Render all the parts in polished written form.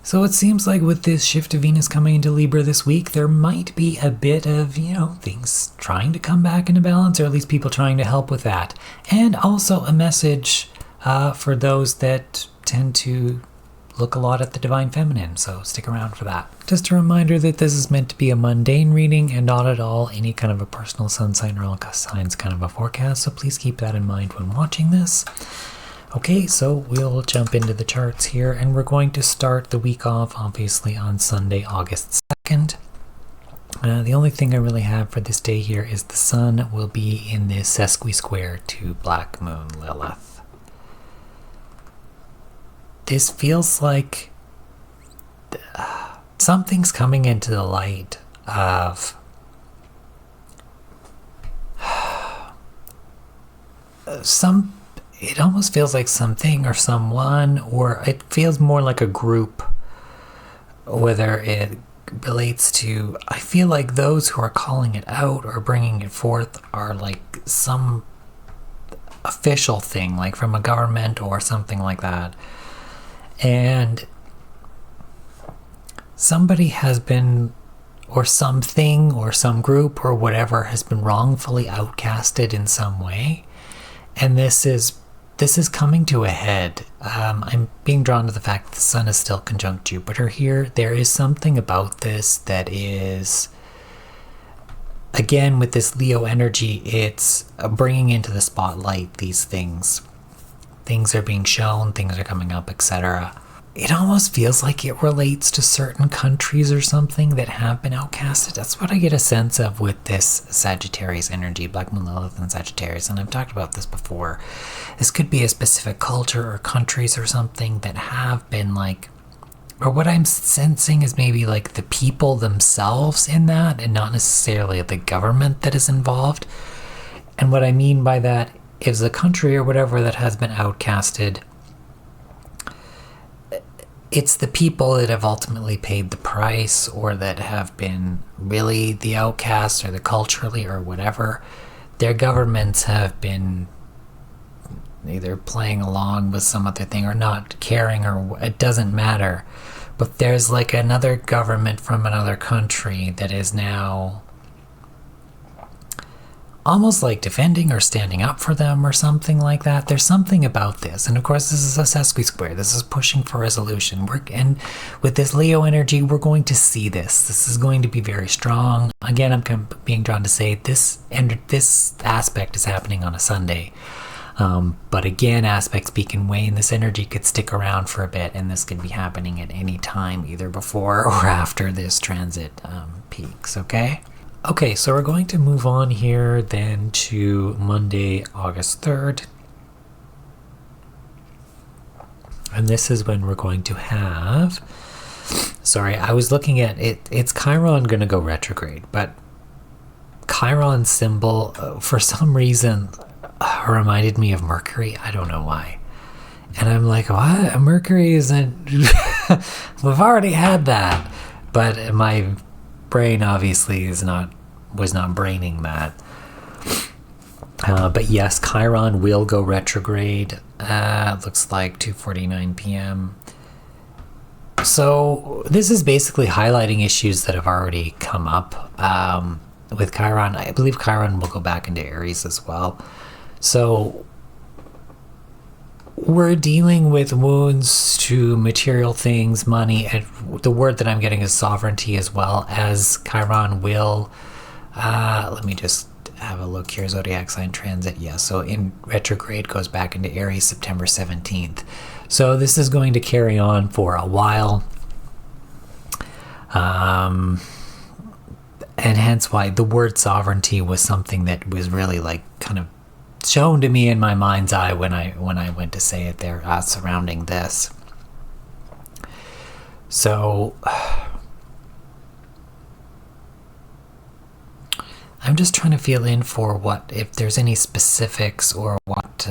So it seems like with this shift of Venus coming into Libra this week, there might be a bit of, things trying to come back into balance, or at least people trying to help with that. And also a message for those that tend to look a lot at the Divine Feminine, so stick around for that. Just a reminder that this is meant to be a mundane reading and not at all any kind of a personal sun sign or outcast signs kind of a forecast, so please keep that in mind when watching this. Okay, so we'll jump into the charts here, and we're going to start the week off, obviously, on Sunday, August 2nd. The only thing I really have for this day here is the sun will be in this sesqui-square to Black Moon Lilith. This feels like something's coming into the light of it almost feels like something or someone, or it feels more like a group, whether it relates to, I feel like those who are calling it out or bringing it forth are like some official thing, like from a government or something like that. And somebody has been, or something, or some group, or whatever has been wrongfully outcasted in some way. And this is coming to a head. I'm being drawn to the fact that the sun is still conjunct Jupiter here. There is something about this that is, again, with this Leo energy, it's bringing into the spotlight these things. Things are being shown, things are coming up, etc. It almost feels like it relates to certain countries or something that have been outcasted. That's what I get a sense of with this Sagittarius energy, Black Moon Lilith and Sagittarius, and I've talked about this before. This could be a specific culture or countries or something that have been like, or what I'm sensing is maybe like the people themselves in that, and not necessarily the government that is involved. And what I mean by that is the country or whatever that has been outcasted, it's the people that have ultimately paid the price, or that have been really the outcasts, or the culturally or whatever. Their governments have been either playing along with some other thing or not caring, or it doesn't matter. But there's like another government from another country that is now almost like defending or standing up for them or something like that. There's something about this. And of course, this is a sesqui-square. This is pushing for resolution. And with this Leo energy, we're going to see this. This is going to be very strong. Again, I'm being drawn to say this aspect is happening on a Sunday. But again, aspects peak and wane. This energy could stick around for a bit, and this could be happening at any time, either before or after this transit peaks, okay? Okay, so we're going to move on here then to Monday, August 3rd. And this is when we're going to have, sorry, I was looking at it, it's Chiron going to go retrograde, but Chiron symbol, for some reason, reminded me of Mercury. I don't know why. And I'm like, what? Mercury isn't, we've already had that. But my brain obviously was not braining that. But yes, Chiron will go retrograde. Looks like 2:49 p.m. So this is basically highlighting issues that have already come up with Chiron. I believe Chiron will go back into Aries as well. So we're dealing with wounds to material things, money, and the word that I'm getting is sovereignty, as well as Chiron will, let me just have a look here, zodiac sign transit, yeah, so in retrograde goes back into Aries September 17th. So this is going to carry on for a while, and hence why the word sovereignty was something that was really like kind of shown to me in my mind's eye when I went to say it there, surrounding this. So I'm just trying to feel in for what, if there's any specifics or what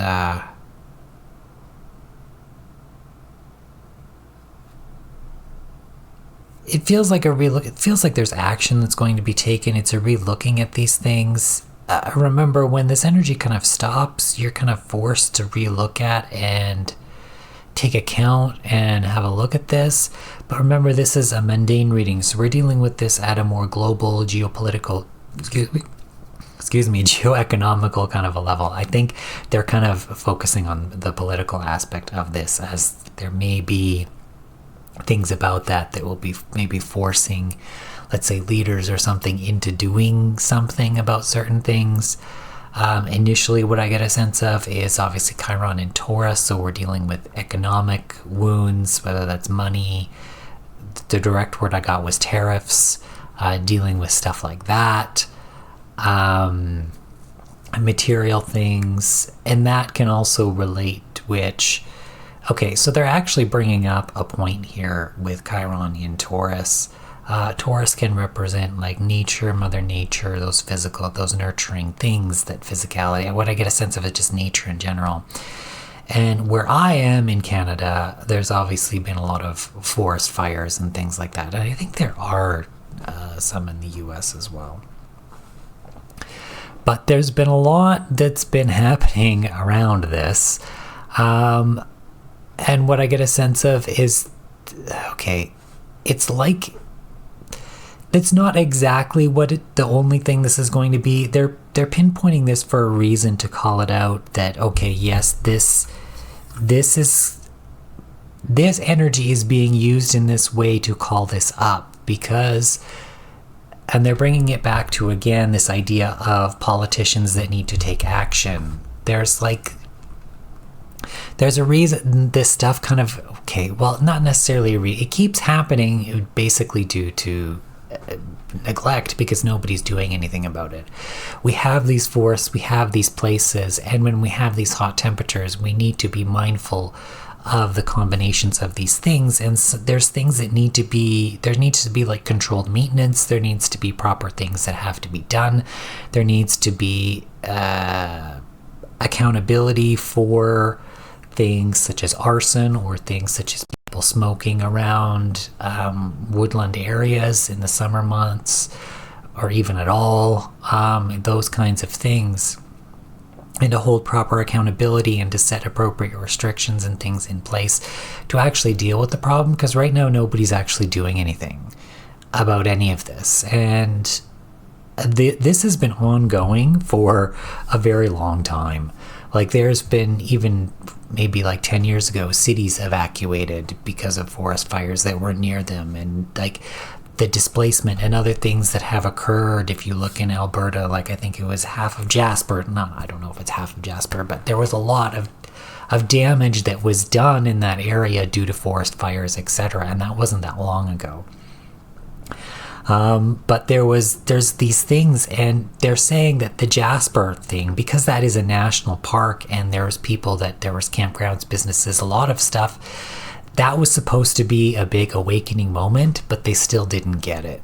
it feels like a relook. It feels like there's action that's going to be taken. It's a relooking at these things. Remember, when this energy kind of stops, you're kind of forced to relook at and take account and have a look at this. But remember, this is a mundane reading, so we're dealing with this at a more global geopolitical, geoeconomical kind of a level. I think they're kind of focusing on the political aspect of this, as there may be things about that will be maybe forcing, let's say, leaders or something into doing something about certain things. Initially, what I get a sense of is obviously Chiron in Taurus, so we're dealing with economic wounds, whether that's money. The direct word I got was tariffs, dealing with stuff like that, material things, and that can also relate, which, okay, so they're actually bringing up a point here with Chiron in Taurus. Taurus can represent like nature, Mother Nature, those physical, those nurturing things, that physicality. What I get a sense of is just nature in general. And where I am in Canada, there's obviously been a lot of forest fires and things like that. And I think there are some in the US as well. But there's been a lot that's been happening around this. And what I get a sense of is, okay, it's like, it's not exactly the only thing this is going to be. They're pinpointing this for a reason, to call it out that, okay, yes, this energy is being used in this way to call this up, because, and they're bringing it back to, again, this idea of politicians that need to take action. There's a reason this stuff kind of, okay, well, not necessarily it keeps happening basically due to neglect, because nobody's doing anything about it. We have these forests, we have these places, and when we have these hot temperatures, we need to be mindful of the combinations of these things. And so there's things that needs to be like controlled maintenance. There needs to be proper things that have to be done. There needs to be accountability for things such as arson, or things such as people smoking around woodland areas in the summer months, or even at all, those kinds of things, and to hold proper accountability and to set appropriate restrictions and things in place to actually deal with the problem, because right now nobody's actually doing anything about any of this. And this has been ongoing for a very long time. Like, there's been, even maybe like 10 years ago, cities evacuated because of forest fires that were near them, and like the displacement and other things that have occurred. If you look in Alberta, like I think it was half of Jasper, I don't know if it's half of Jasper, but there was a lot of damage that was done in that area due to forest fires, etc. And that wasn't that long ago. But there's these things, and they're saying that the Jasper thing, because that is a national park, and there was campgrounds, businesses, a lot of stuff, that was supposed to be a big awakening moment, but they still didn't get it.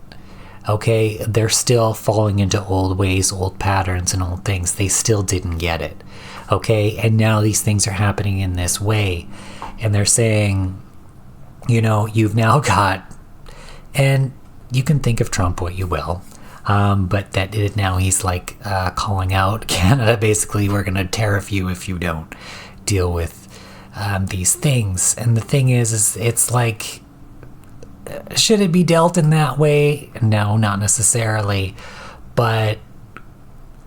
Okay, they're still falling into old ways, old patterns, and old things. They still didn't get it. Okay, and now these things are happening in this way, and they're saying, you've now got, and you can think of Trump what you will, but now he's like calling out Canada, basically, we're going to tariff you if you don't deal with these things. And the thing is it's like, should it be dealt in that way? No, not necessarily. But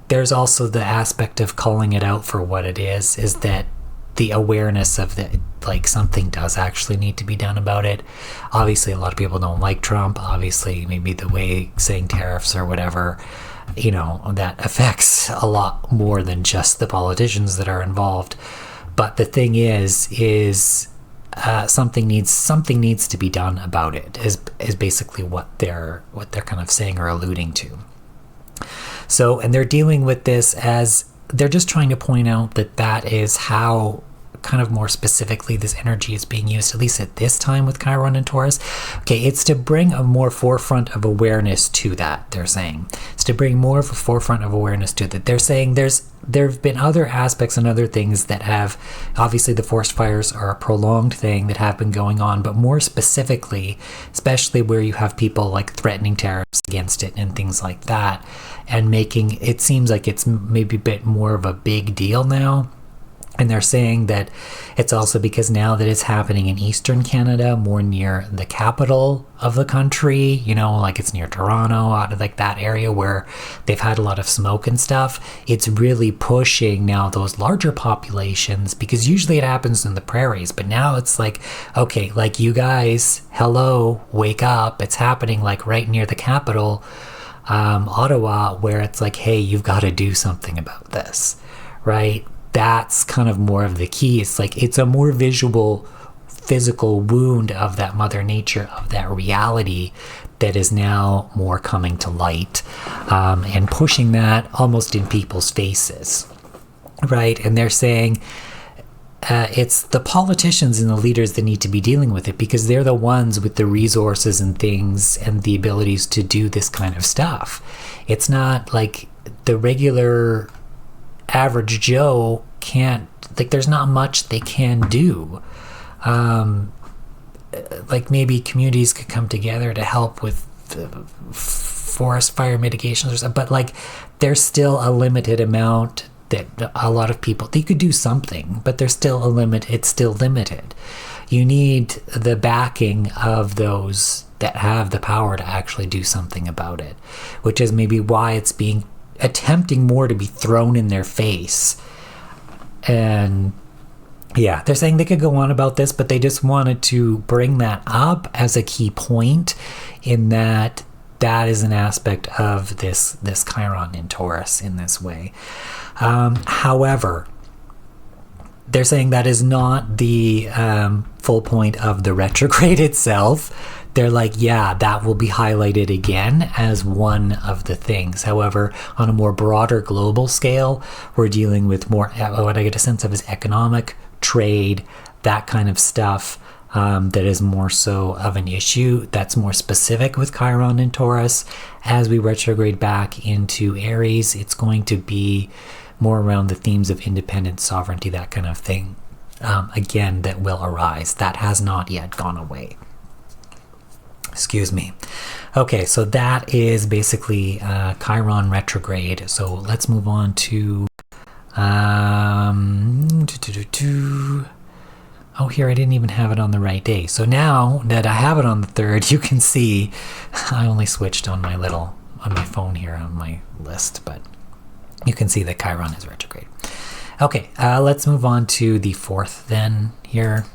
there's also the aspect of calling it out for what it is that the awareness of that, like, something does actually need to be done about it. Obviously, a lot of people don't like Trump. Obviously, maybe the way saying tariffs or whatever, that affects a lot more than just the politicians that are involved. But the thing is something needs to be done about it, is basically what they're kind of saying or alluding to. So, and they're dealing with this as, they're just trying to point out that is how, kind of more specifically, this energy is being used, at least at this time with Chiron and Taurus. Okay, it's to bring a more forefront of awareness to that, they're saying. It's to bring more of a forefront of awareness to that. They're saying there have been other aspects and other things that have, obviously the forest fires are a prolonged thing that have been going on, but more specifically, especially where you have people like threatening tariffs against it and things like that, and making, it seems like it's maybe a bit more of a big deal now. And they're saying that it's also because now that it's happening in Eastern Canada, more near the capital of the country, you know, like it's near Toronto, out of like that area where they've had a lot of smoke and stuff. It's really pushing now those larger populations, because usually it happens in the prairies, but now it's like, okay, like you guys, hello, wake up. It's happening like right near the capital, Ottawa, where it's like, hey, you've got to do something about this, right? That's kind of more of the key. It's like it's a more visual, physical wound of that mother nature, of that reality that is now more coming to light, and pushing that almost in people's faces, right? And they're saying it's the politicians and the leaders that need to be dealing with it, because they're the ones with the resources and things and the abilities to do this kind of stuff. It's not like the regular average Joe can't, like, there's not much they can do. Like maybe communities could come together to help with forest fire mitigations or something, but like there's still a limited amount that a lot of people, they could do something, but there's still a limit. It's still limited. You need the backing of those that have the power to actually do something about it, which is maybe why it's being attempting more to be thrown in their face. And yeah, they're saying they could go on about this, but they just wanted to bring that up as a key point, in that that is an aspect of this Chiron in Taurus in this way. However, they're saying that is not the full point of the retrograde itself. They're like, yeah, that will be highlighted again as one of the things. However, on a more broader global scale, we're dealing with more, what I get a sense of is economic, trade, that kind of stuff, that is more so of an issue that's more specific with Chiron and Taurus. As we retrograde back into Aries, it's going to be more around the themes of independence, sovereignty, that kind of thing, again, that will arise. That has not yet gone away. Excuse me. Okay, so that is basically Chiron retrograde. So let's move on to oh, here, I didn't even have it on the right day. So now that I have it on the 3rd, you can see I only switched on my phone here on my list, but you can see that Chiron is retrograde. Okay, let's move on to the 4th then here.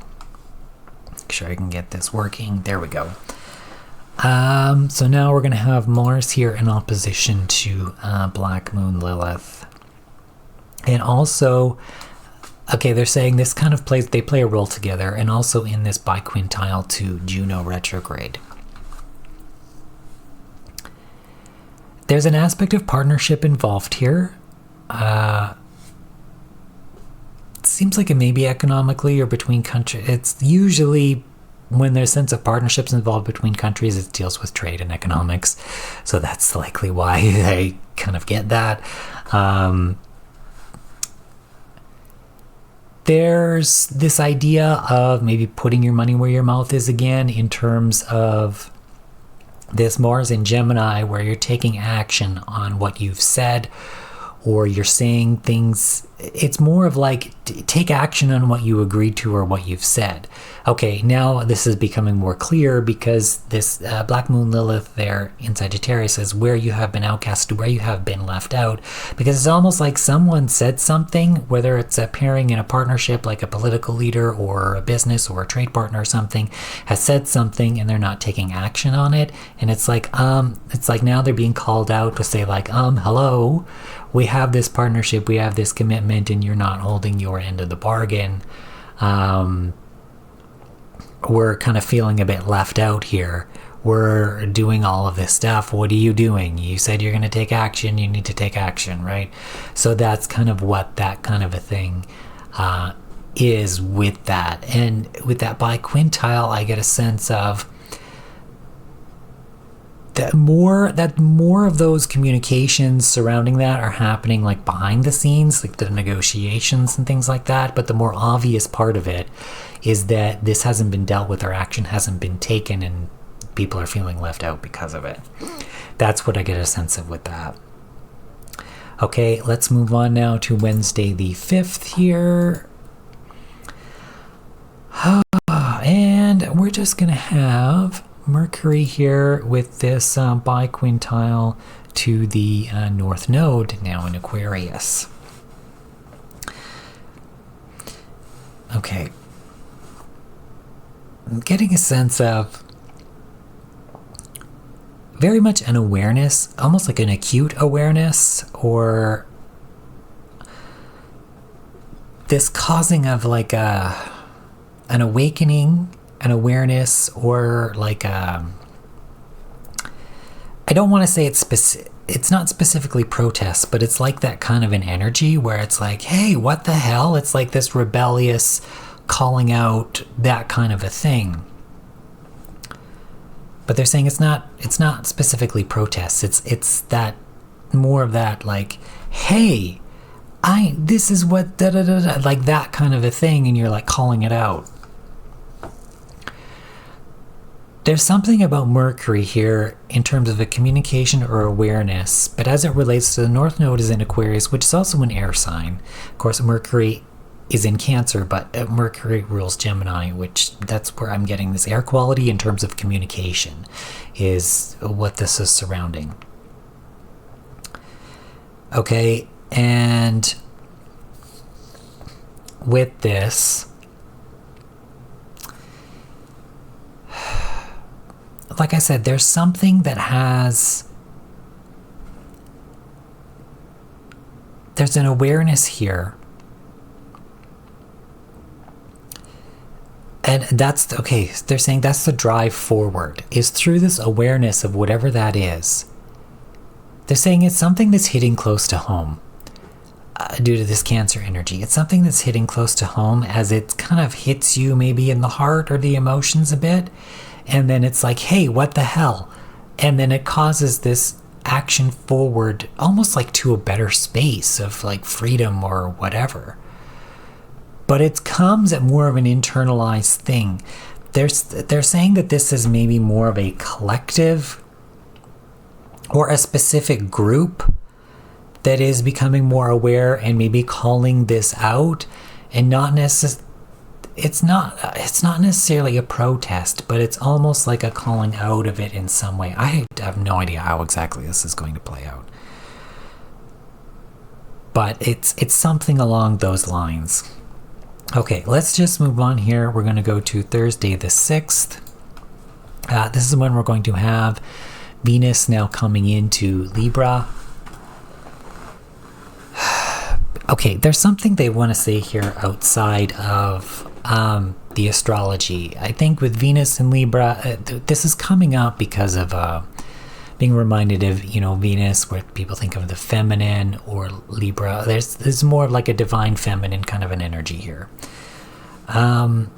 Make sure I can get this working. There we go. So now we're going to have Mars here in opposition to Black Moon Lilith. And also, okay, they're saying this kind of they play a role together, and also in this biquintile to Juno retrograde. There's an aspect of partnership involved here. It seems like it may be economically or between countries. It's usually when there's a sense of partnerships involved between countries, it deals with trade and economics. So that's likely why I kind of get that. There's this idea of maybe putting your money where your mouth is again, in terms of this Mars in Gemini, where you're taking action on what you've said, or you're saying things. It's more of like, take action on what you agreed to or what you've said. Okay, now this is becoming more clear, because this Black Moon Lilith there in Sagittarius is where you have been outcast, where you have been left out, because it's almost like someone said something, whether it's a pairing in a partnership, like a political leader or a business or a trade partner or something, has said something and they're not taking action on it. And it's like now they're being called out to say like, hello, we have this partnership, we have this commitment, and you're not holding your end of the bargain. We're kind of feeling a bit left out here. We're doing all of this stuff. What are you doing? You said you're going to take action. You need to take action, right? So that's kind of what that kind of a thing is with that. And with that biquintile, I get a sense of that more of those communications surrounding that are happening like behind the scenes, like the negotiations and things like that. But the more obvious part of it is that this hasn't been dealt with, or action hasn't been taken, and people are feeling left out because of it. That's what I get a sense of with that. Okay, let's move on now to Wednesday the 5th here. just going to have Mercury here with this biquintile to the North Node now in Aquarius. Okay. I'm getting a sense of very much an awareness, almost like an acute awareness, or this causing of like an awakening, an awareness, or like I don't want to say it's not specifically protest, but it's like that kind of an energy where it's like, hey, what the hell? It's like this rebellious calling out, that kind of a thing. But they're saying it's not specifically protests. It's that more of that like, hey, this is what da da da da, like that kind of a thing, and you're like calling it out. There's something about Mercury here in terms of a communication or awareness, but as it relates to the North Node is in Aquarius, which is also an air sign. Of course, Mercury is in Cancer, but Mercury rules Gemini, which that's where I'm getting this air quality in terms of communication, is what this is surrounding. Okay, and with this, like I said, there's something that there's an awareness here. And that's, okay, they're saying that's the drive forward, is through this awareness of whatever that is. They're saying it's something that's hitting close to home due to this Cancer energy. It's something that's hitting close to home as it kind of hits you maybe in the heart or the emotions a bit. And then it's like, hey, what the hell? And then it causes this action forward, almost like to a better space of like freedom or whatever. But it comes at more of an internalized thing. They're saying that this is maybe more of a collective or a specific group that is becoming more aware and maybe calling this out, and not necessarily. It's not necessarily a protest, but it's almost like a calling out of it in some way. I have no idea how exactly this is going to play out. But it's something along those lines. Okay, let's just move on here. We're going to go to Thursday the 6th. This is when we're going to have Venus now coming into Libra. Okay, there's something they want to say here outside of the astrology. I think with Venus and Libra, this is coming up because of being reminded of, Venus, where people think of the feminine, or Libra. There's more of like a divine feminine kind of an energy here. One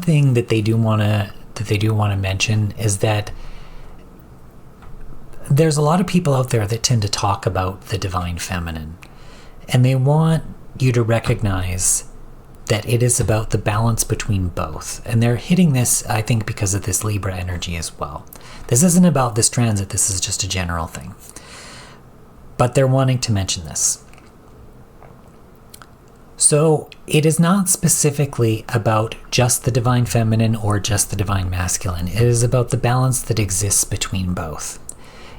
thing that they do want to mention is that there's a lot of people out there that tend to talk about the divine feminine, and they want you to recognize that it is about the balance between both. And they're hitting this, I think, because of this Libra energy as well. This isn't about this transit, this is just a general thing. But they're wanting to mention this. So it is not specifically about just the divine feminine or just the divine masculine. It is about the balance that exists between both.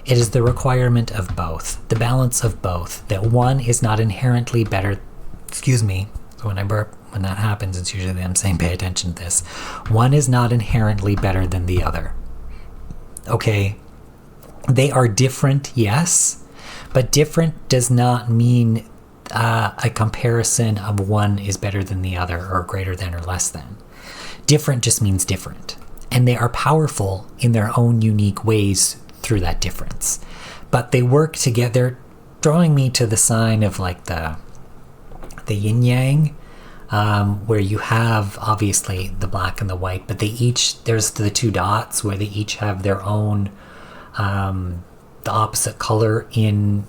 It is the requirement of both, the balance of both, that one is not inherently better. Excuse me, when I burp, when that happens, it's usually them saying pay attention to this. One is not inherently better than the other. Okay, they are different, yes, but different does not mean a comparison of one is better than the other, or greater than, or less than. Different just means different, and they are powerful in their own unique ways through that difference. But they work together, drawing me to the sign of like the yin yang, where you have obviously the black and the white, but there's the two dots where they each have their own the opposite color in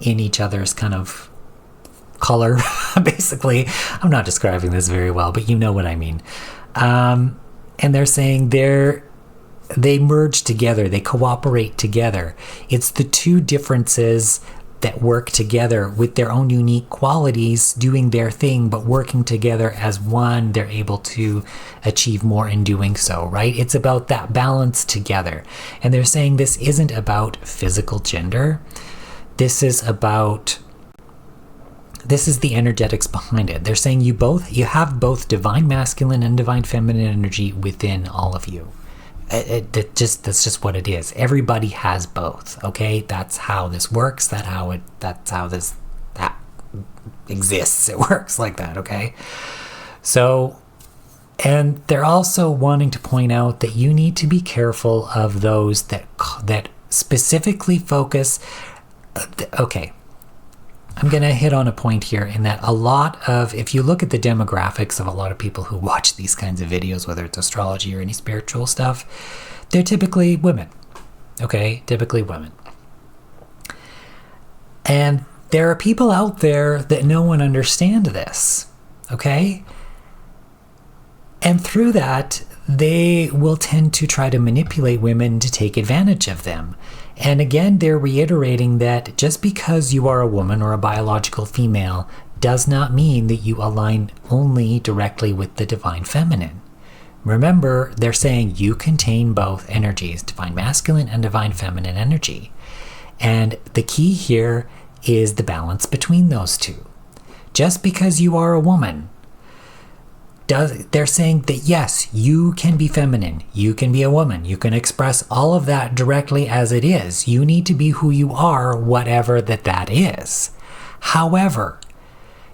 each other's kind of color. Basically, I'm not describing this very well, but you know what I mean. And they're saying they merge together, they cooperate together. It's the two differences that work together with their own unique qualities, doing their thing, but working together as one, they're able to achieve more in doing so, right? It's about that balance together. And they're saying this isn't about physical gender. This is the energetics behind it. They're saying you have both divine masculine and divine feminine energy within all of you. That's just what it is. Everybody has both. Okay, that's how this works. That exists. It works like that. Okay, so, and they're also wanting to point out that you need to be careful of those that specifically focus. Okay, I'm going to hit on a point here in that if you look at the demographics of a lot of people who watch these kinds of videos, whether it's astrology or any spiritual stuff, they're typically women. Okay, typically women. And there are people out there that know and understand this. Okay? And through that, they will tend to try to manipulate women to take advantage of them. And again, they're reiterating that just because you are a woman or a biological female does not mean that you align only directly with the divine feminine. Remember, they're saying you contain both energies, divine masculine and divine feminine energy. And the key here is the balance between those two. Just because you are a woman, they're saying that yes, you can be feminine, you can be a woman, you can express all of that directly as it is. You need to be who you are, whatever that is. However,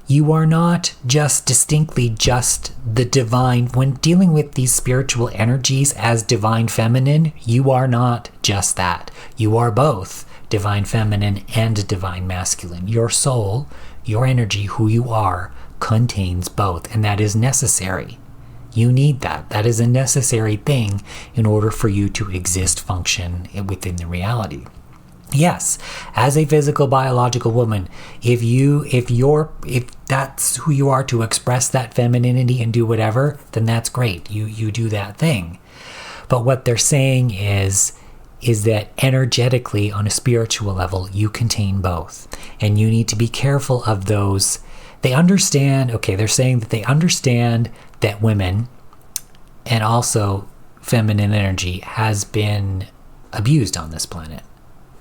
you are not distinctly just the divine. When dealing with these spiritual energies as divine feminine, you are not just that. You are both divine feminine and divine masculine. Your soul, your energy, who you are, contains both, and that is necessary. You need that. That is a necessary thing in order for you to exist, function within the reality. Yes, as a physical biological woman, if that's who you are, to express that femininity and do whatever, then that's great. You do that thing. But what they're saying is that energetically, on a spiritual level, you contain both, and you need to be careful of those. They understand, they're saying that they understand that women and also feminine energy has been abused on this planet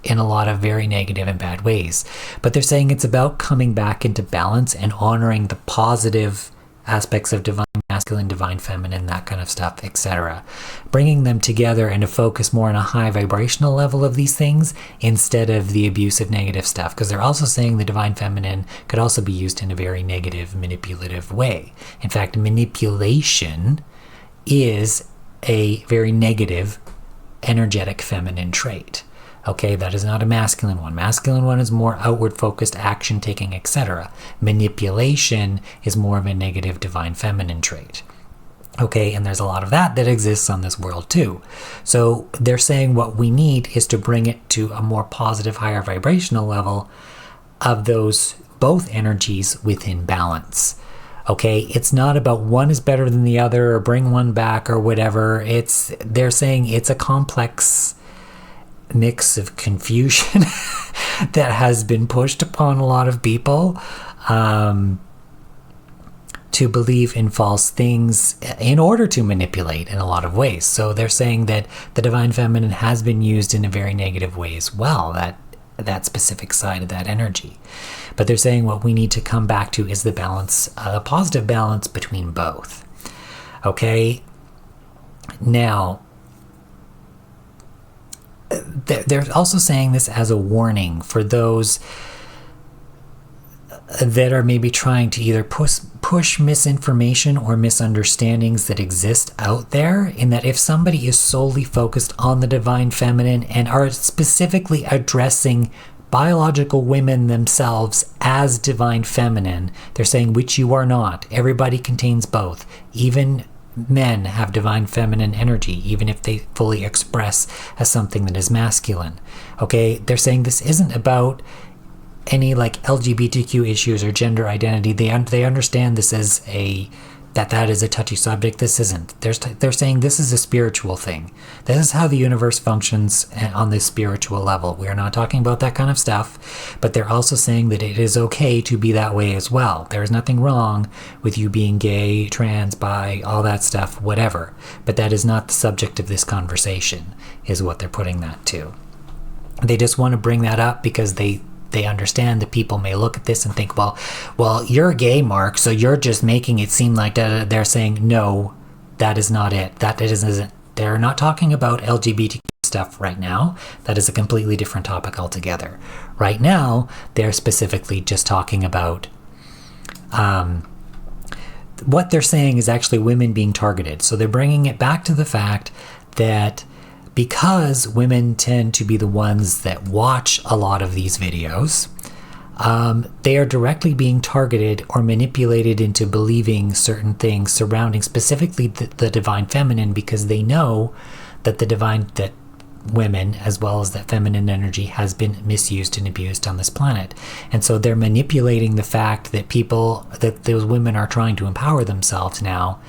in a lot of very negative and bad ways. But they're saying it's about coming back into balance and honoring the positive aspects of divine masculine, divine feminine, that kind of stuff, etc. Bringing them together and to focus more on a high vibrational level of these things instead of the abusive negative stuff. Because they're also saying the divine feminine could also be used in a very negative, manipulative way. In fact, manipulation is a very negative, energetic feminine trait. Okay, that is not a masculine one. Masculine one is more outward focused, action taking, etc. Manipulation is more of a negative divine feminine trait. Okay, and there's a lot of that exists on this world too. So they're saying what we need is to bring it to a more positive, higher vibrational level of those both energies within balance. Okay, it's not about one is better than the other or bring one back or whatever. They're saying it's a complex mix of confusion that has been pushed upon a lot of people to believe in false things in order to manipulate in a lot of ways. So they're saying that the divine feminine has been used in a very negative way as well, that specific side of that energy. But they're saying what we need to come back to is the balance, a positive balance between both. Okay, now they're also saying this as a warning for those that are maybe trying to either push misinformation or misunderstandings that exist out there, in that if somebody is solely focused on the divine feminine and are specifically addressing biological women themselves as divine feminine, they're saying, which you are not. Everybody contains both. Even men have divine feminine energy, even if they fully express as something that is masculine. Okay, they're saying this isn't about any like LGBTQ issues or gender identity. They understand this as a that is a touchy subject. This isn't. They're saying this is a spiritual thing. This is how the universe functions on this spiritual level. We are not talking about that kind of stuff, but they're also saying that it is okay to be that way as well. There is nothing wrong with you being gay, trans, bi, all that stuff, whatever. But that is not the subject of this conversation, is what they're putting that to. They just want to bring that up because they understand that people may look at this and think, well, you're gay, Mark, so you're just making it seem like that. They're saying, no, that is not it. That isn't. They're not talking about LGBT stuff right now. That is a completely different topic altogether. Right now, they're specifically just talking about what they're saying is actually women being targeted. So they're bringing it back to the fact that because women tend to be the ones that watch a lot of these videos, they are directly being targeted or manipulated into believing certain things surrounding specifically the divine feminine, because they know that that women, as well as that feminine energy, has been misused and abused on this planet. And so they're manipulating the fact that those women are trying to empower themselves now,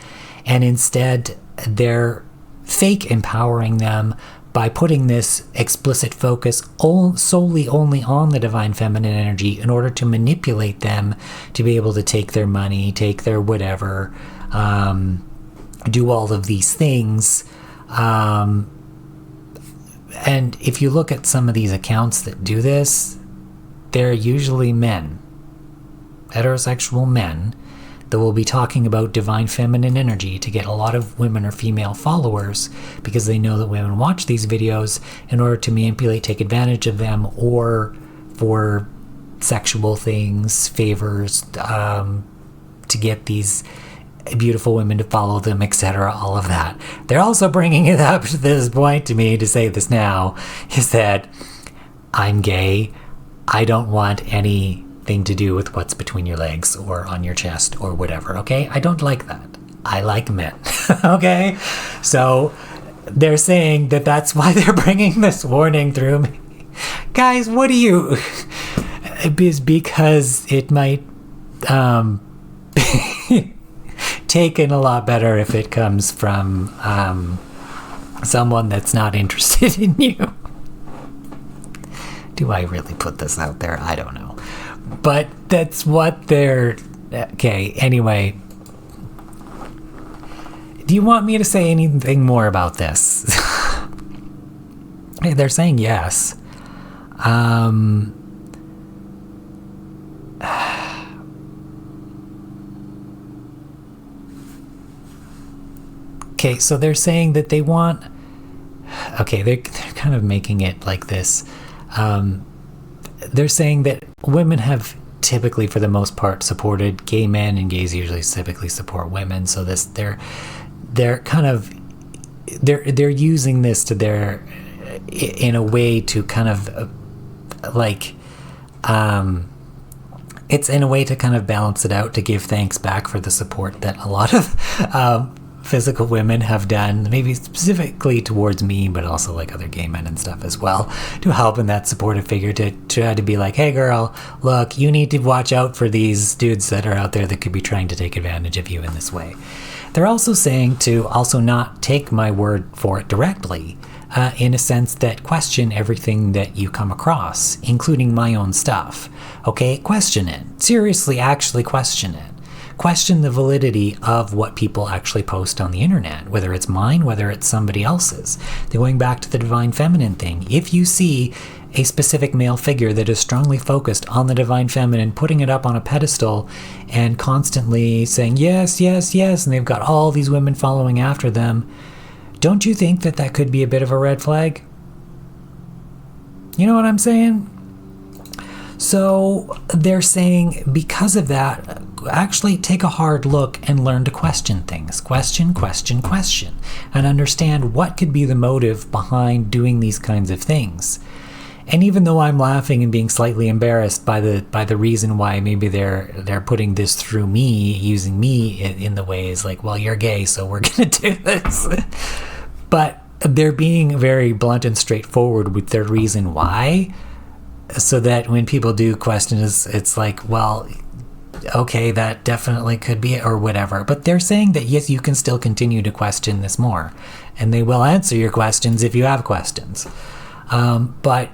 and instead they're fake empowering them by putting this explicit focus solely only on the divine feminine energy in order to manipulate them to be able to take their money, take their whatever, do all of these things. And if you look at some of these accounts that do this, they're usually men, heterosexual men, that will be talking about divine feminine energy to get a lot of women or female followers, because they know that women watch these videos in order to manipulate, take advantage of them, or for sexual things, favors, to get these beautiful women to follow them, etc., all of that. They're also bringing it up to this point to me to say this now, is that I'm gay. I don't want anything to do with what's between your legs or on your chest or whatever, okay? I don't like that. I like men, okay? So they're saying that that's why they're bringing this warning through me. Guys, what do you... It's because it might be taken a lot better if it comes from someone that's not interested in you. Do I really put this out there? I don't know. But that's what they're... Okay, anyway. Do you want me to say anything more about this? Hey, they're saying yes. Okay, so they're saying that they want... Okay, they're kind of making it like this. They're saying that women have typically, for the most part, supported gay men, and gays usually typically support women. So they're kind of they're using this to their in a way to kind of it's in a way to kind of balance it out, to give thanks back for the support that a lot of physical women have done, maybe specifically towards me, but also like other gay men and stuff as well, to help in that supportive figure, to try to be like, hey girl, look, you need to watch out for these dudes that are out there that could be trying to take advantage of you in this way. They're also saying to also not take my word for it directly, in a sense that question everything that you come across, including my own stuff. Okay, question it. Seriously, actually question it. Question the validity of what people actually post on the internet, whether it's mine, whether it's somebody else's. They're going back to the divine feminine thing. If you see a specific male figure that is strongly focused on the divine feminine, putting it up on a pedestal and constantly saying, yes, yes, yes, and they've got all these women following after them, don't you think that that could be a bit of a red flag? You know what I'm saying? So they're saying because of that, actually take a hard look and learn to question things. Question, and understand what could be the motive behind doing these kinds of things. And even though I'm laughing and being slightly embarrassed by the reason why maybe they're putting this through me, using me in the ways like, well, you're gay, so we're gonna do this. But they're being very blunt and straightforward with their reason why, so that when people do question, it's like, well, okay, that definitely could be it, or whatever. But they're saying that yes, you can still continue to question this more, and they will answer your questions if you have questions. But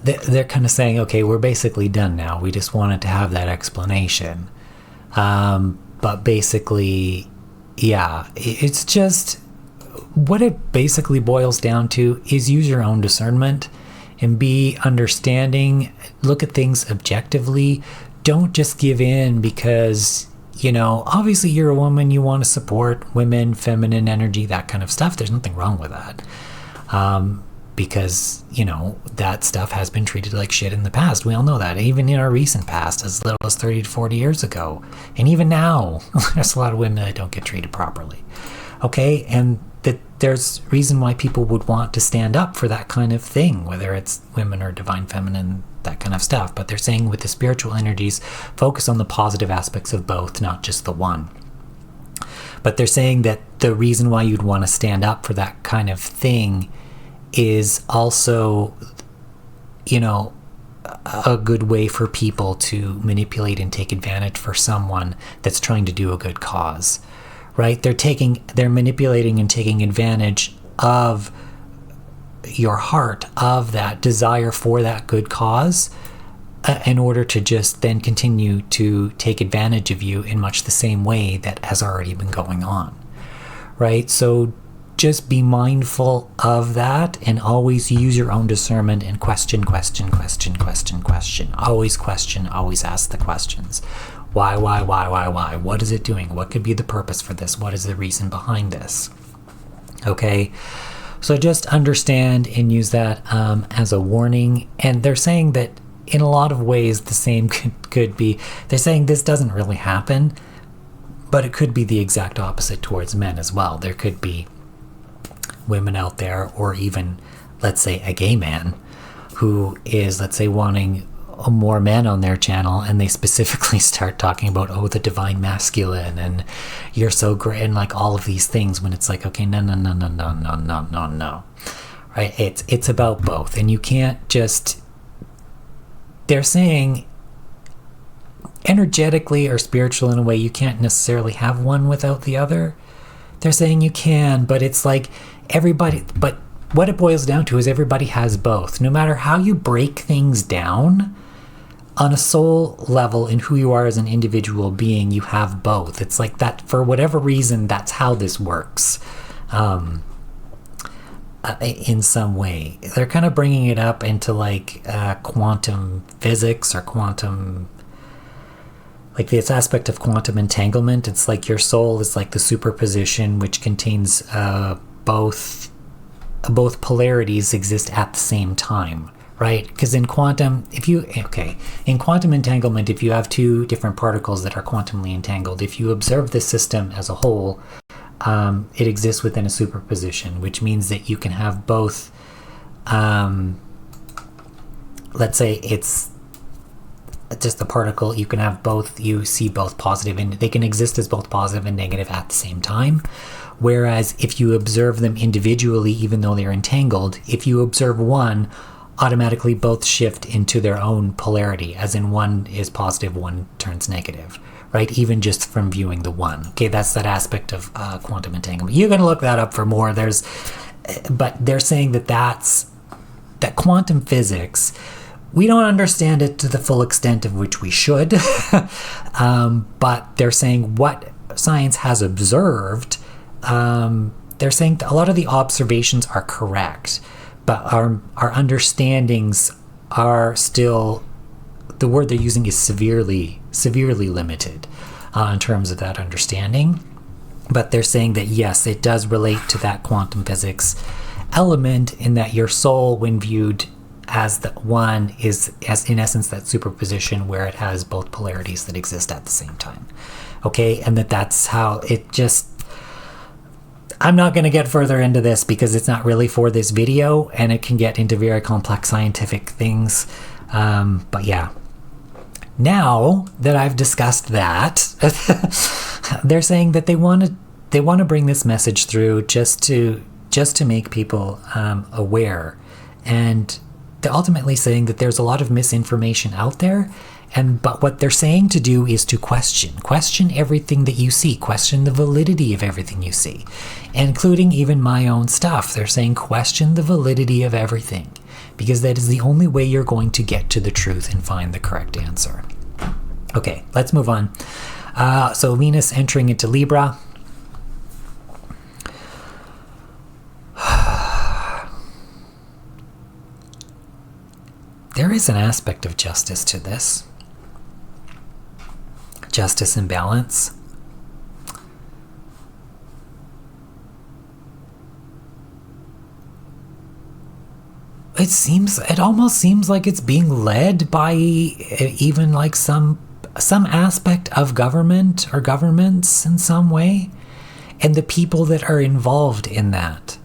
they're kind of saying, okay, we're basically done now. We just wanted to have that explanation. But basically, yeah, it's just what it basically boils down to is use your own discernment and be understanding. Look at things objectively. Don't just give in because, you know, obviously you're a woman, you want to support women, feminine energy, that kind of stuff. There's nothing wrong with that. Because, you know, that stuff has been treated like shit in the past. We all know that, even in our recent past, as little as 30 to 40 years ago. And even now, there's a lot of women that don't get treated properly. Okay? And that there's reason why people would want to stand up for that kind of thing, whether it's women or divine feminine, that kind of stuff. But they're saying with the spiritual energies, focus on the positive aspects of both, not just the one. But they're saying that the reason why you'd want to stand up for that kind of thing is also, you know, a good way for people to manipulate and take advantage for someone that's trying to do a good cause, right? They're manipulating and taking advantage of your heart, of that desire for that good cause, in order to just then continue to take advantage of you in much the same way that has already been going on, right? So just be mindful of that and always use your own discernment and question. Always question, always ask the questions. Why? What is it doing? What could be the purpose for this? What is the reason behind this? Okay, so just understand and use that as a warning. And they're saying that in a lot of ways the same could be, they're saying this doesn't really happen, but it could be the exact opposite towards men as well. There could be women out there, or even, let's say, a gay man who is, let's say, wanting more men on their channel, and they specifically start talking about, oh, the divine masculine, and you're so great, and like all of these things, when it's like, okay, no. Right? It's about both, and you can't just, they're saying energetically or spiritual in a way, you can't necessarily have one without the other. They're saying you can, but it's like but what it boils down to is everybody has both. No matter how you break things down, on a soul level in who you are as an individual being, you have both. It's like that, for whatever reason, that's how this works. In some way. They're kind of bringing it up into like quantum physics or quantum, like this aspect of quantum entanglement. It's like your soul is like the superposition which contains both polarities exist at the same time, right? Because in quantum, in quantum entanglement, if you have two different particles that are quantumly entangled, if you observe the system as a whole, it exists within a superposition, which means that you can have both, let's say it's just the particle, you can have both, you see both positive, and they can exist as both positive and negative at the same time. Whereas if you observe them individually, even though they're entangled, if you observe one, automatically both shift into their own polarity, as in one is positive, one turns negative, right? Even just from viewing the one. Okay, that's that aspect of quantum entanglement. You're going to look that up for more. But they're saying that quantum physics, we don't understand it to the full extent of which we should. But they're saying what science has observed, they're saying that a lot of the observations are correct, but our understandings are still, the word they're using is severely limited in terms of that understanding. But they're saying that yes, it does relate to that quantum physics element, in that your soul, when viewed as the one, is as in essence that superposition where it has both polarities that exist at the same time. Okay, and that's how it just, I'm not going to get further into this because it's not really for this video, and it can get into very complex scientific things. But yeah, now that I've discussed that, they're saying that they want to bring this message through just to make people aware. And they're ultimately saying that there's a lot of misinformation out there, but what they're saying to do is to question everything that you see, question the validity of everything you see, including even my own stuff. They're saying question the validity of everything, because that is the only way you're going to get to the truth and find the correct answer. Okay, let's move on. So Venus entering into Libra. There is an aspect of justice to this. Justice and balance. It almost seems like it's being led by even like some aspect of government or governments in some way, and the people that are involved in that.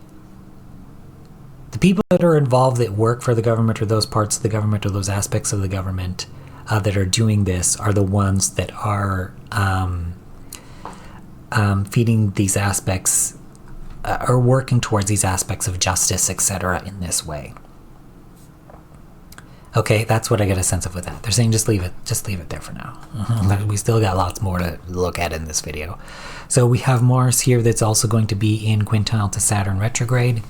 The people that are involved that work for the government, or those parts of the government, or those aspects of the government that are doing this, are the ones that are feeding these aspects, or working towards these aspects of justice, etc. in this way. Okay, that's what I get a sense of with that. They're saying just leave it there for now. But we still got lots more to look at in this video. So we have Mars here that's also going to be in quintile to Saturn retrograde.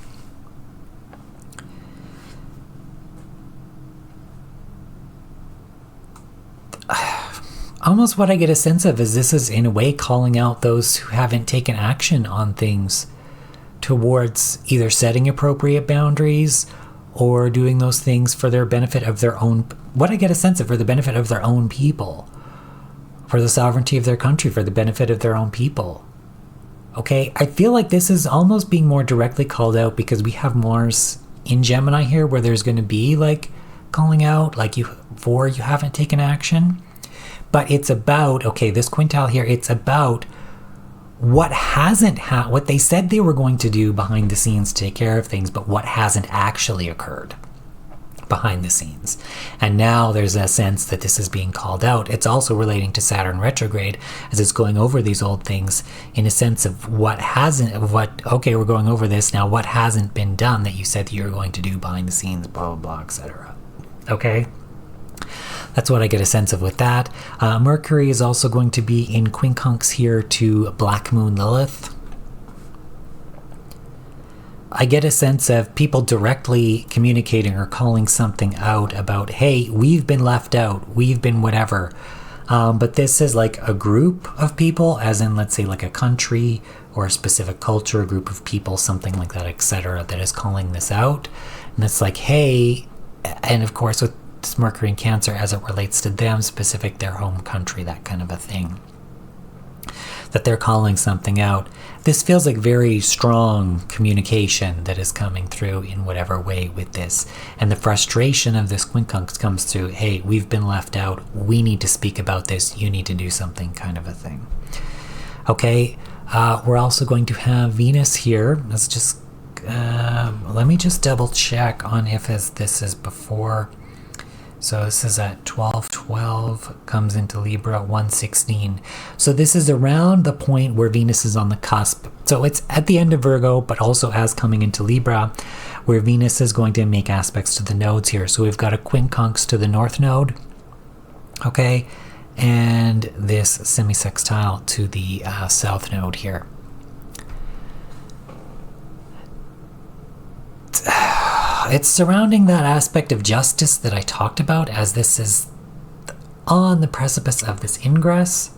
Almost what I get a sense of is this is in a way calling out those who haven't taken action on things towards either setting appropriate boundaries or doing those things for their benefit of their own, what I get a sense of, for the benefit of their own people, for the sovereignty of their country, for the benefit of their own people. Okay, I feel like this is almost being more directly called out because we have Mars in Gemini here, where there's going to be like calling out like you haven't taken action. But it's about, okay, this quintile here, it's about what what they said they were going to do behind the scenes to take care of things, but what hasn't actually occurred behind the scenes. And now there's a sense that this is being called out. It's also relating to Saturn retrograde, as it's going over these old things in a sense of okay, we're going over this now, what hasn't been done that you said that you were going to do behind the scenes, blah, blah, blah, etc. Okay? That's what I get a sense of with that. Mercury is also going to be in quincunx here to Black Moon Lilith. I get a sense of people directly communicating or calling something out about, hey, we've been left out, we've been whatever. But this is like a group of people, as in, let's say, like a country or a specific culture, a group of people, something like that, etc., that is calling this out. And it's like, hey, and of course with this Mercury in Cancer, as it relates to them, specific, their home country, that kind of a thing, that they're calling something out. This feels like very strong communication that is coming through in whatever way with this. And the frustration of this quincunx comes through, hey, we've been left out, we need to speak about this, you need to do something, kind of a thing. Okay, we're also going to have Venus here. Let's just, let me just double check on if this is before. So this is at 12:12, comes into Libra 1:16. So this is around the point where Venus is on the cusp. So it's at the end of Virgo, but also as coming into Libra, where Venus is going to make aspects to the nodes here. So we've got a quincunx to the north node, okay, and this semi-sextile to the south node here. It's surrounding that aspect of justice that I talked about, as this is on the precipice of this ingress,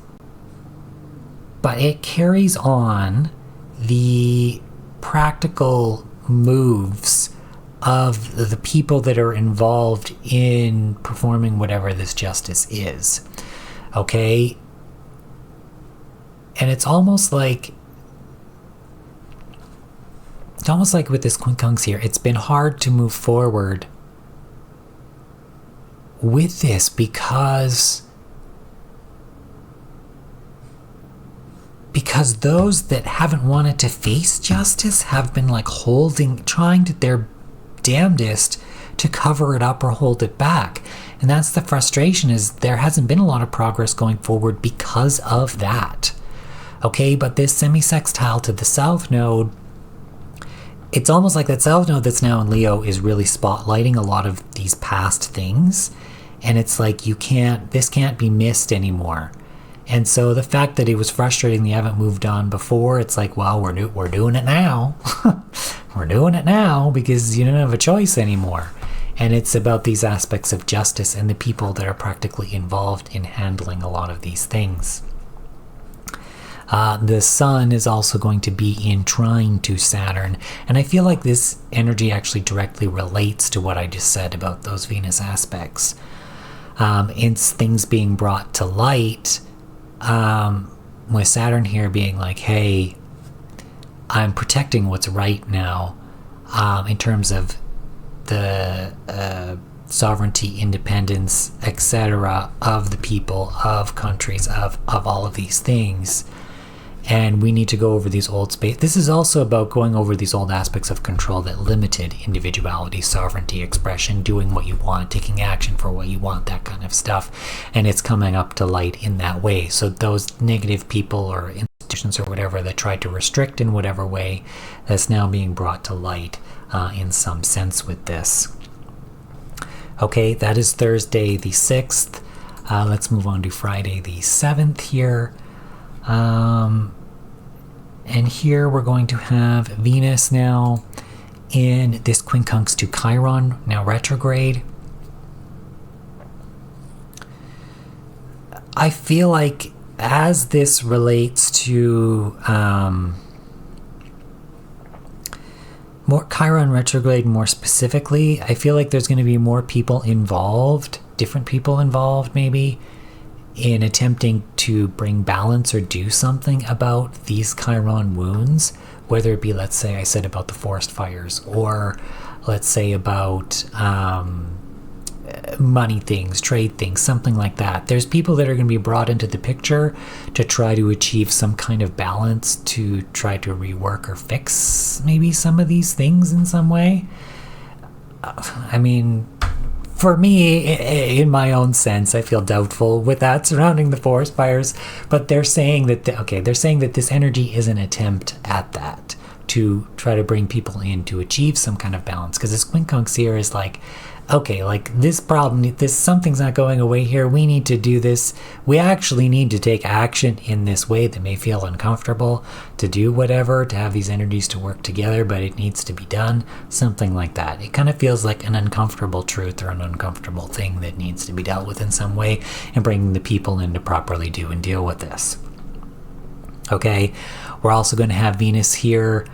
but it carries on the practical moves of the people that are involved in performing whatever this justice is. Okay? And it's almost like with this quincunx here, it's been hard to move forward with this because those that haven't wanted to face justice have been like trying their damnedest to cover it up or hold it back. And that's the frustration, is there hasn't been a lot of progress going forward because of that. Okay, but this semi-sextile to the south node, it's almost like that South Node that's now in Leo is really spotlighting a lot of these past things. And it's like, this can't be missed anymore. And so the fact that it was frustrating you haven't moved on before, it's like, well, we're doing it now. We're doing it now because you don't have a choice anymore. And it's about these aspects of justice and the people that are practically involved in handling a lot of these things. The sun is also going to be in trine to Saturn. And I feel like this energy actually directly relates to what I just said about those Venus aspects. It's things being brought to light, with Saturn here being like, hey, I'm protecting what's right now, in terms of the sovereignty, independence, etc. of the people, of countries, of all of these things. And we need to go over these old space. This is also about going over these old aspects of control that limited individuality, sovereignty, expression, doing what you want, taking action for what you want, that kind of stuff. And it's coming up to light in that way. So those negative people or institutions or whatever that tried to restrict in whatever way, that's now being brought to light in some sense with this. Okay, that is Thursday the 6th. Let's move on to Friday the 7th here. And here we're going to have Venus now in this quincunx to Chiron, now retrograde. I feel like as this relates to more Chiron retrograde more specifically, I feel like there's going to be more people involved, different people involved maybe, in attempting to bring balance or do something about these Chiron wounds, whether it be, let's say I said about the forest fires, or let's say about money things, trade things, something like that. There's people that are going to be brought into the picture to try to achieve some kind of balance, to try to rework or fix maybe some of these things in some way. I mean, for me, in my own sense, I feel doubtful with that surrounding the forest fires, but they're saying that, they're saying that this energy is an attempt at that, to try to bring people in to achieve some kind of balance, because this quincunx here is like, okay, like this problem, something's not going away here, we need to do this, we actually need to take action in this way that may feel uncomfortable, to do whatever, to have these energies to work together, but it needs to be done, something like that. It kind of feels like an uncomfortable truth or an uncomfortable thing that needs to be dealt with in some way, and bringing the people in to properly do and deal with this. Okay, we're also going to have Venus here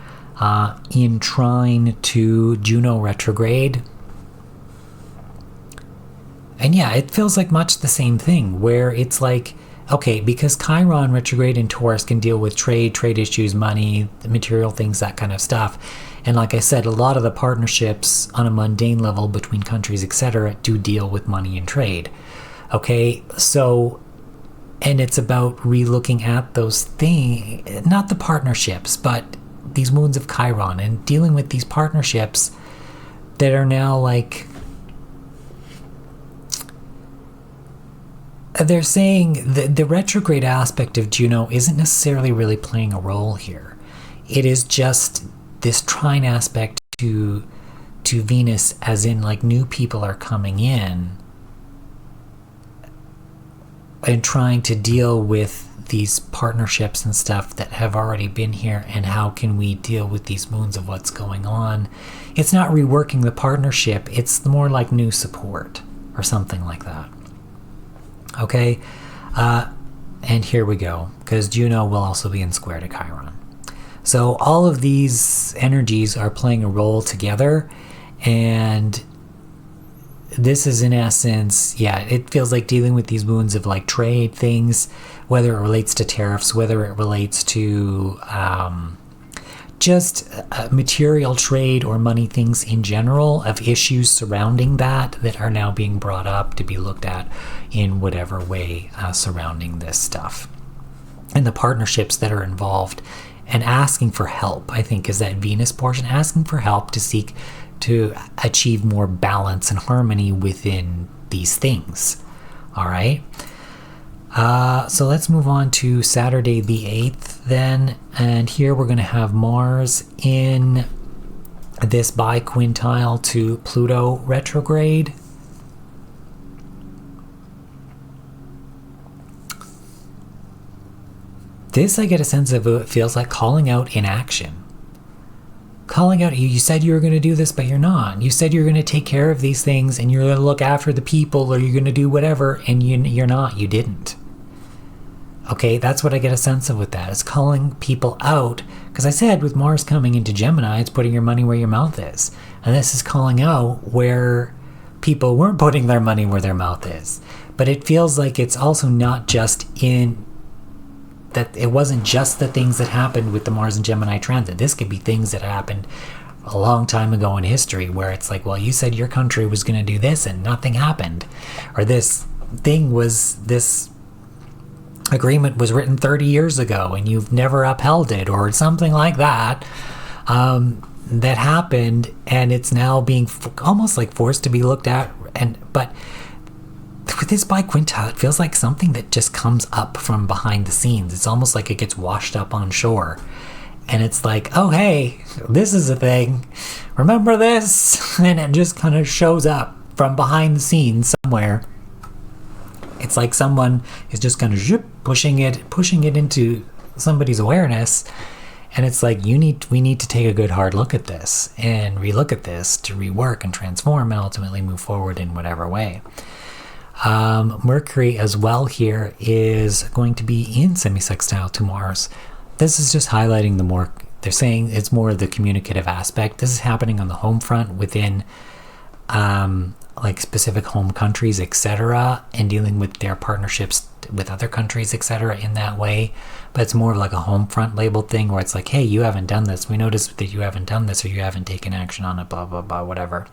in trine to Juno retrograde. And yeah, it feels like much the same thing, where it's like, okay, because Chiron retrograde in Taurus can deal with trade issues, money, material things, that kind of stuff. And like I said, a lot of the partnerships on a mundane level between countries, etc., do deal with money and trade. Okay, so, and it's about relooking at those things, not the partnerships, but these moons of Chiron, and dealing with these partnerships that are now like, they're saying that the retrograde aspect of Juno isn't necessarily really playing a role here. It is just this trine aspect to Venus, as in like new people are coming in and trying to deal with these partnerships and stuff that have already been here, and how can we deal with these moons of what's going on. It's not reworking the partnership, it's more like new support or something like that. Okay, and here we go, because Juno will also be in square to Chiron. So all of these energies are playing a role together, and this is in essence, yeah, it feels like dealing with these wounds of like trade things, whether it relates to tariffs, whether it relates to just material trade or money things in general, of issues surrounding that are now being brought up to be looked at in whatever way surrounding this stuff. And the partnerships that are involved, and asking for help, I think, is that Venus portion, asking for help to seek to achieve more balance and harmony within these things. All right. So let's move on to Saturday the 8th then, and here we're going to have Mars in this biquintile to Pluto retrograde. This, I get a sense of it feels like calling out inaction. Calling out, you said you were going to do this, but you're not. You said you're going to take care of these things and you're going to look after the people or you're going to do whatever, and you're not. You didn't. Okay, that's what I get a sense of with that. It's calling people out. Because I said with Mars coming into Gemini, it's putting your money where your mouth is. And this is calling out where people weren't putting their money where their mouth is. But it feels like it's also not just in that it wasn't just the things that happened with the Mars and Gemini transit. This could be things that happened a long time ago in history where it's like, well, you said your country was going to do this and nothing happened. Or this agreement was written 30 years ago and you've never upheld it, or something like that. That happened, and it's now being almost like forced to be looked at. But with this biquintile, it feels like something that just comes up from behind the scenes. It's almost like it gets washed up on shore. And it's like, oh, hey, this is a thing. Remember this? And it just kind of shows up from behind the scenes somewhere. It's like someone is just kind of pushing it into somebody's awareness. And it's like, we need to take a good hard look at this and relook at this to rework and transform and ultimately move forward in whatever way. Mercury as well here is going to be in semisextile to Mars. This is just highlighting they're saying it's more of the communicative aspect. This is happening on the home front within like specific home countries, etc., and dealing with their partnerships with other countries, etc., in that way. But it's more of like a home front labeled thing where it's like, hey, you haven't done this. We noticed that you haven't done this, or you haven't taken action on it, blah, blah, blah, whatever.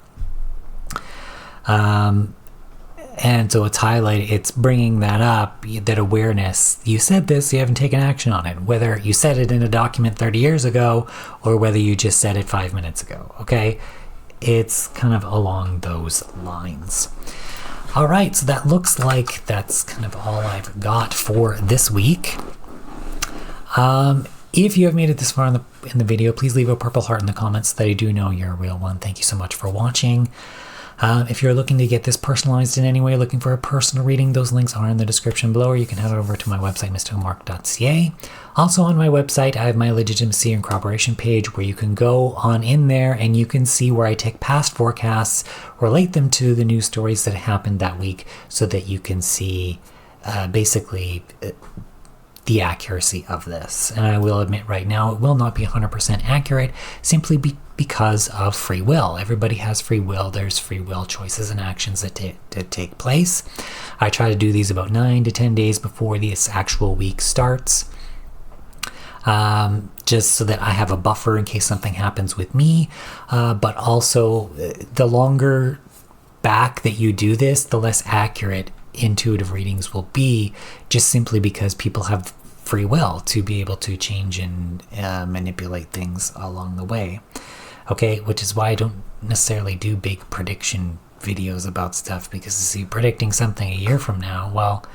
And so it's highlighted, it's bringing that up, that awareness. You said this, you haven't taken action on it. Whether you said it in a document 30 years ago or whether you just said it 5 minutes ago, okay? It's kind of along those lines. All right, so that looks like that's kind of all I've got for this week. If you have made it this far in the video, please leave a purple heart in the comments so that I do know you're a real one. Thank you so much for watching. If you're looking to get this personalized in any way, looking for a personal reading, those links are in the description below, or you can head over to my website, mysticalmark.ca. Also on my website, I have my legitimacy and corroboration page where you can go on in there and you can see where I take past forecasts, relate them to the news stories that happened that week so that you can see basically the accuracy of this. And I will admit right now, it will not be 100% accurate simply because of free will. Everybody has free will. There's free will choices and actions that take place. I try to do these about 9 to 10 days before this actual week starts. Just so that I have a buffer in case something happens with me. But also, the longer back that you do this, the less accurate intuitive readings will be, just simply because people have free will to be able to change and manipulate things along the way. Okay, which is why I don't necessarily do big prediction videos about stuff, because see, predicting something a year from now, well,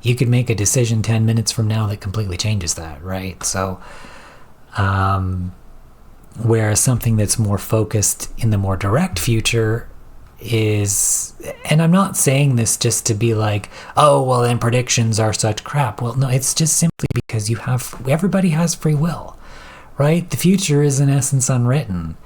you could make a decision 10 minutes from now that completely changes that, right? So whereas something that's more focused in the more direct future is, and I'm not saying this just to be like, oh, well, then predictions are such crap. Well, no, it's just simply because everybody has free will, right? The future is in essence unwritten.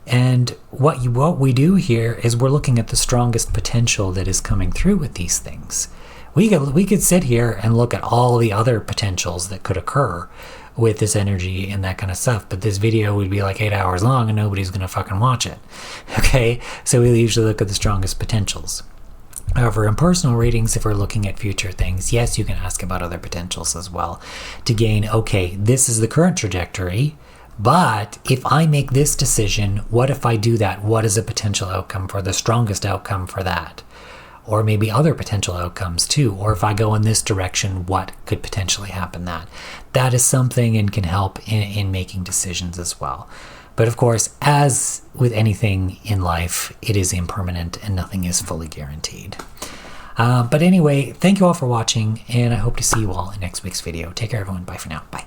And what we do here is we're looking at the strongest potential that is coming through with these things. We could sit here and look at all the other potentials that could occur with this energy and that kind of stuff, but this video would be like 8 hours long and nobody's gonna fucking watch it. Okay, so we usually look at the strongest potentials. However, in personal readings, if we're looking at future things, yes, you can ask about other potentials as well to gain, okay, this is the current trajectory, but if I make this decision, what if I do that? What is a potential outcome for the strongest outcome for that? Or maybe other potential outcomes too. Or if I go in this direction, what could potentially happen that is something and can help in making decisions as well. But of course, as with anything in life, it is impermanent and nothing is fully guaranteed. But anyway, thank you all for watching, and I hope to see you all in next week's video. Take care, everyone. Bye for now. Bye.